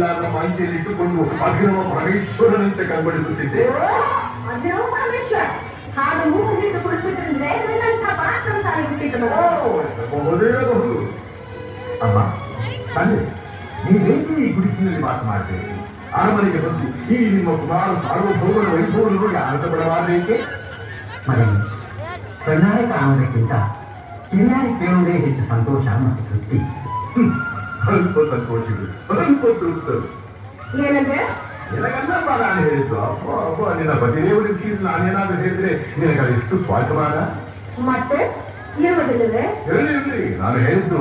ನಾನೆಲ್ಲ ನಮ್ಮ ಅಂಚೆಯಲ್ಲಿಟ್ಟುಕೊಂಡು ಅಭಿನವ ಪರಮೇಶ್ವರನಂತೆ ಕಂಡುಬಿಡಿಸುತ್ತಿದ್ದೆ. ಅಭಿನವ ಪರಮೇಶ್ವರ ಹಾಗೆ ಮೂಗಿಟ್ಟು ಕುಡಿಸಿದ್ರೆ ನಿನ್ನಂಥ ಪಾತ್ರ ಬಹುದೇರಬಹುದು. ಅಮ್ಮ ತಂದೆ, ನೀವೇಕೆ ಈ ಗುಡಿಸಿನಲ್ಲಿ ವಾಸ ಮಾಡ್ತೇವೆ? ಅರಮನೆಗೆ ಬಂದು ಈ ನಿಮ್ಮ ಕುಮಾರ ಸಾರ್ವಭೌಮನ ವೈಭವವನ್ನು ನೋಡಿ ಆನಂದ ಪಡಬಾರದೇಕೆ? ಮಗನೇ, ಕಣ್ಣಾರೆ ಕಾಣುವುದಕ್ಕಿಂತ ಕಿವಿಯಾರೆ ಕೇಳುವುದೇ ಹೆಚ್ಚು ಸಂತೋಷ ಮತ್ತು ತೃಪ್ತಿ. ಸ್ವಲ್ಪ ಸಂತೋಷಗಳು, ಸ್ವಲ್ಪ ತೃಪ್ತರು. ಏನಂದ್ರೆ ನಿನಗನ್ನಪ್ಪ ನಾನು ಹೇಳಿದ್ದು. ಅಪ್ಪ ಅಪ್ಪ, ನಿನ್ನ ಪತಿದೇವರ ವಿಷಯದಲ್ಲಿ ನಾನೇನಾದ್ರೂ ಹೇಳಿದ್ರೆ ನಿನಗಷ್ಟು ಸ್ವಾರ್ಥವಾದ? ಮತ್ತೆ ಇರುವುದಿಲ್ಲವೇ? ಇರಲಿ, ನಾನು ಹೇಳಿದ್ದು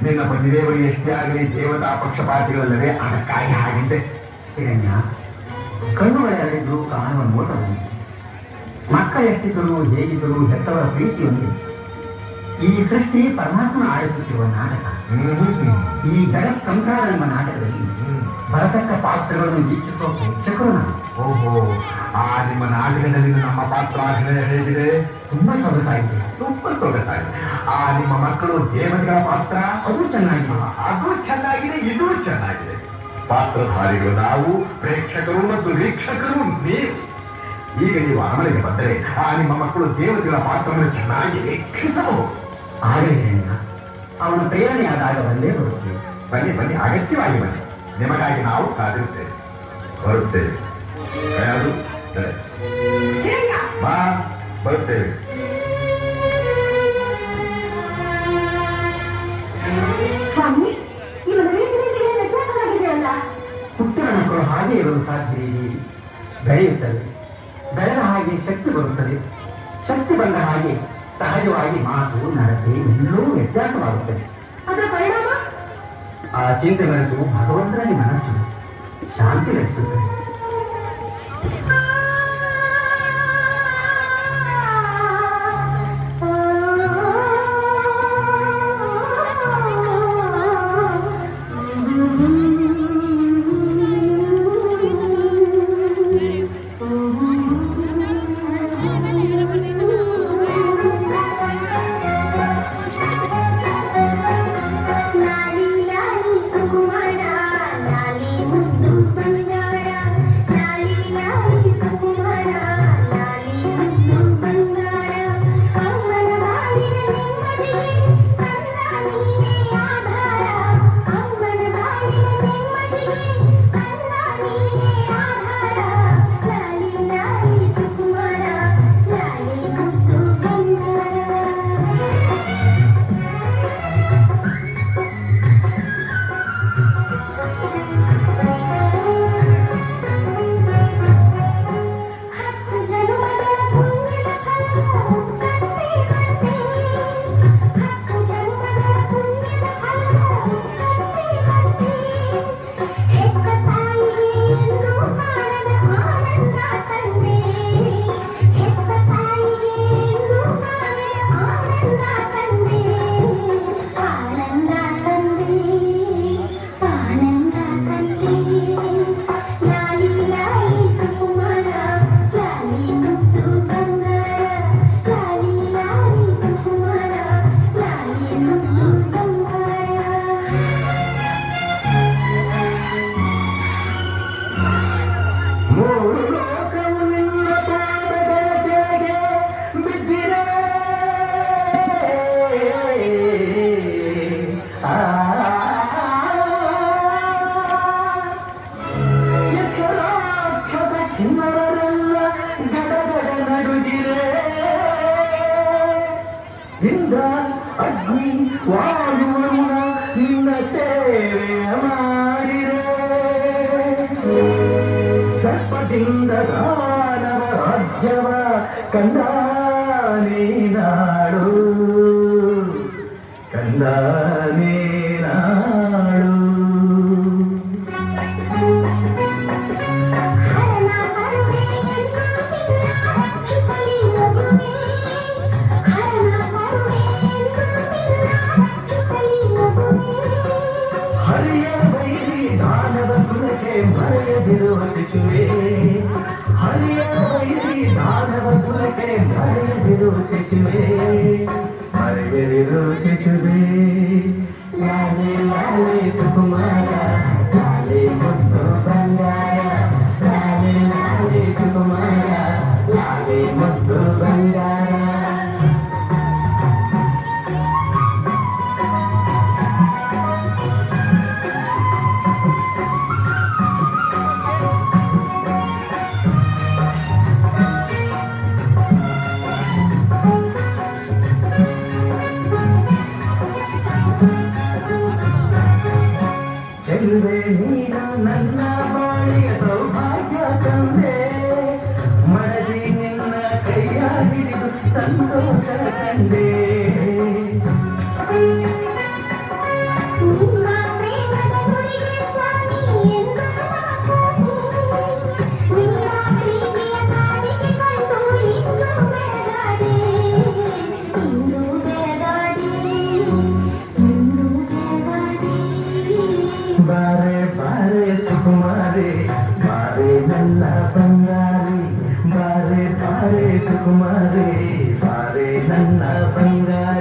ನಿನ್ನ ಪತಿದೇವರಿಗೆ ಎಷ್ಟೇ ಆಗಲಿ ದೇವತಾ ಪಕ್ಷಪಾತಿಗಳಲ್ಲದೆ, ಅದಕ್ಕಾಗಿ ಹಾಗಿದ್ದೆ. ಹಿರಣ್ಯ, ಕಣ್ಣುಗಳೆರಡಿದ್ರು ಕಾಣುವ ನೋಟವು ಮಕ್ಕಳೆಷ್ಟಿದ್ದರೂ ಹೇಗಿದ್ದರೂ ಹೆತ್ತವರ ಪ್ರೀತಿಯೊಂದಿಗೆ ಈ ಸೃಷ್ಟಿ ಪರಮಾತ್ಮನ ಆಡಿಸುತ್ತಿರುವ ನಾಟಕ. ಈ ಜಗತ್ ಸಂಸಾರ ಎಂಬ ನಾಟಕದಲ್ಲಿ ಬರತಕ್ಕ ಪಾತ್ರಗಳನ್ನು ವೀಕ್ಷಿಸುವ ಪ್ರೇಕ್ಷಕರು ನಾವು. ಓಹೋ, ಆ ನಿಮ್ಮ ನಾಟಕದಲ್ಲಿ ನಮ್ಮ ಪಾತ್ರ ಹೇಗಿದೆ? ತುಂಬಾ ಸೊಗಸಾಗಿದೆ. ತುಂಬ ಸೊಗಸಾಗಿದೆ. ಆ ನಿಮ್ಮ ಮಕ್ಕಳು ದೇವತೆಗಳ ಪಾತ್ರ ಅದು ಚೆನ್ನಾಗಿದೆ. ಅದು ಚೆನ್ನಾಗಿದೆ, ಇದು ಚೆನ್ನಾಗಿದೆ. ಪಾತ್ರಧಾರಿಗಳು ನಾವು, ಪ್ರೇಕ್ಷಕರು ಮತ್ತು ವೀಕ್ಷಕರು ನೀವು. ಈಗ ನೀವು ಅರಮನೆಗೆ ಬಂದರೆ ಆ ನಿಮ್ಮ ಮಕ್ಕಳು ದೇವತೆಗಳ ಪಾತ್ರವನ್ನು ಚೆನ್ನಾಗಿ ವೀಕ್ಷಿಸಬಹುದು. ಆಗಲೇ ಅವನ ಪ್ರೇರಣೆಯಾದಾಗ ಬಂದೇ ಬರುತ್ತೇವೆ. ಬನ್ನಿ ಬನ್ನಿ, ಅಗತ್ಯವಾಗಿ ಬನ್ನಿ. ನಿಮಗಾಗಿ ನಾವು ಕಾದಿರುತ್ತೇವೆ, ಬರುತ್ತೇವೆ. ಯಾರು ಬಾ, ಬರುತ್ತೇವೆ. ಸ್ವಾಮಿ, ಇವನ ರೀತಿಯಲ್ಲಿ ವ್ಯತ್ಯಾಸವಾಗಿದೆಯಲ್ಲ. ಪುಟ್ಟನ ಮಕ್ಕಳು ಹಾಗೆ ಇರಲು ಸಾಧ್ಯವೇ? ಬೆಳೆಯುತ್ತದೆ, ಬೆಳೆದ ಹಾಗೆ ಶಕ್ತಿ ಬರುತ್ತದೆ. ಶಕ್ತಿ ಬಂದ ಹಾಗೆ ಸಹಜವಾಗಿ ಮಾತು, ನಡತೆ ಎಲ್ಲವೂ ವ್ಯತ್ಯಾಸವಾಗುತ್ತದೆ. ಅದರ ಪರಿಣಾಮ ಆ ಚಿಂತೆ ಮರೆತು ಭಗವಂತನಲ್ಲಿ ಮನಸ್ಸು ಶಾಂತಿ ನಡೆಸುತ್ತದೆ. ಅಗ್ನಿ ವಾಯುವನ್ನ ನಿನ್ನ ಸೇವೆಯ ಮಾಡಿರೆ ಸರ್ಪದಿಂದ ದಾನವ ರಾಜ್ಯವ ಕಂದ ನೀನಾಡು ಕಂದ ನೀನಾಡು. ಹರಿಯ ಬೈರಿ ದಾನವ ಕುಲಕ್ಕೆ ಮರೆಯದಿರುವ ಶಿಶುವೆ, ಹರಿಯ ಬೈರಿ ದಾನವ ಕುಲಕ್ಕೆ ಮರೆಯದಿರುವ ಶಿಶುವೆ, ಮರೆಯದಿರುವ ಶಿಶುವೆ. ಲಾಲೆ ಲಾಲೆ ಸುಕುಮಾರ ಲಾಲೆ ಚೆಲುವೆ ನೀನು ನನ್ನ ಬಾಳಿಯ ಸೌಭಾಗ್ಯ ತಂದೆ ಮನದಿ ನಿನ್ನ ಕೈಯ ಹಿಡಿದು ಸಂತೋಷ ಕಂಡೆ ನಿಮ್ಮ ಪ್ರೇಮದ ಗುರಿಗೆ ಸ್ವಾಮಿ ಎಂದು ನಿಮ್ಮ ಪ್ರೀತಿಯ ಕಾಲಿಗೆ ಕಂಡು ಇಂದು ಬೆಳಗಾದೆ ಇಂದು ಬೆಳಗಾದೆ ಇಂದು ಬೆಳಗಾದೆ ಬಾರೆ ಬಾರೆ ಸುಕುಮಾರಿ ಬಾರೆ ನನ್ನ ಬಂಗಾರಿ ಬಾರೆ ಬಾರೆ ಸುಕುಮಾರಿ ಬಾರೆ ನನ್ನ ಬಂಗಾರಿ